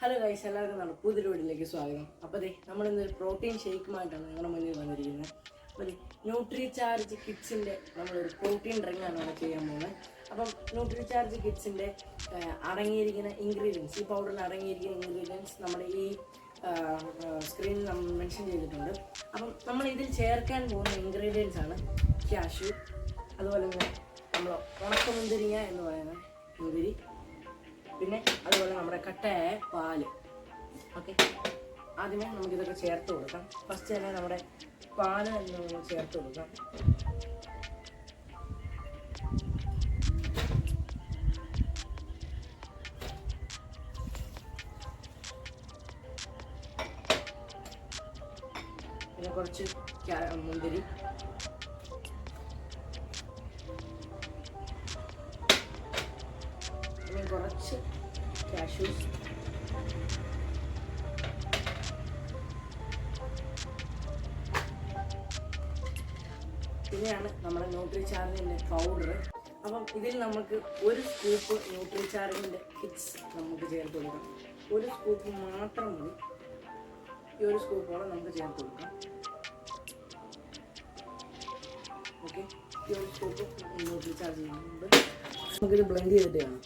Hello guys, എല്ലാവർക്കും നമ്മുടെ പുതിയ വീഡിയോയിലേക്ക് സ്വാഗതം. അപ്പോൾ നമ്മൾ ഇന്നൊരു പ്രോട്ടീൻ ഷേക്കുമായിട്ടാണ് നിങ്ങളുടെ മുന്നിൽ വന്നിരിക്കുന്നത്. അപ്പോൾ ന്യൂട്രി ചാർജ് കിഡ്സിൻ്റെ നമ്മളൊരു പ്രോട്ടീൻ ഡ്രിങ്കാണ് നമ്മൾ ചെയ്യാൻ പോകുന്നത്. അപ്പം ന്യൂട്രി ചാർജ് കിഡ്സിൻ്റെ അടങ്ങിയിരിക്കുന്ന ഇൻഗ്രീഡിയൻസ്, ഈ പൗഡറിൽ അടങ്ങിയിരിക്കുന്ന ഇൻഗ്രീഡിയൻസ് നമ്മുടെ ഈ സ്ക്രീനിൽ നമ്മൾ മെൻഷൻ ചെയ്തിട്ടുണ്ട്. അപ്പം നമ്മൾ ഇതിൽ ചേർക്കാൻ പോകുന്ന ഇൻഗ്രീഡിയൻസ് ആണ് കാഷ്യൂ, അതുപോലെ തന്നെ നമ്മൾ ഉണക്കമുന്തിരിങ്ങ എന്ന് പറയുന്ന മുന്തിരി, പിന്നെ അതുപോലെ നമ്മുടെ കട്ടയായ പാല്. ഓക്കെ, ആദ്യമേ നമുക്കിതൊക്കെ ചേർത്ത് കൊടുക്കാം. ഫസ്റ്റ് തന്നെ നമ്മുടെ പാല് ചേർത്ത് കൊടുക്കാം. പിന്നെ കുറച്ച് മുന്തിരി, പിന്നെ കുറച്ച് കാഷ്യൂസ്, പിന്നെയാണ് നമ്മുടെ ന്യൂട്രി ചാർജിൻ്റെ പൗഡർ. അപ്പം ഇതിൽ നമുക്ക് ഒരു സ്കൂപ്പ് ന്യൂട്രി ചാർജിൻ്റെ കിഡ്സ് നമുക്ക് ചേർത്ത് കൊടുക്കാം. ഒരു സ്കൂപ്പ് മാത്രം മതി. ഈ ഒരു സ്കൂപ്പോളം നമുക്ക് ചേർത്ത് കൊടുക്കാം. ഓക്കെ, ഈ ഒരു സ്കൂപ്പ് ന്യൂട്രി ചാർജ് ചെയ്യുന്നുണ്ട്. നമുക്കിത് ബ്ലെൻഡ് ചെയ്തിട്ട് കാണാം.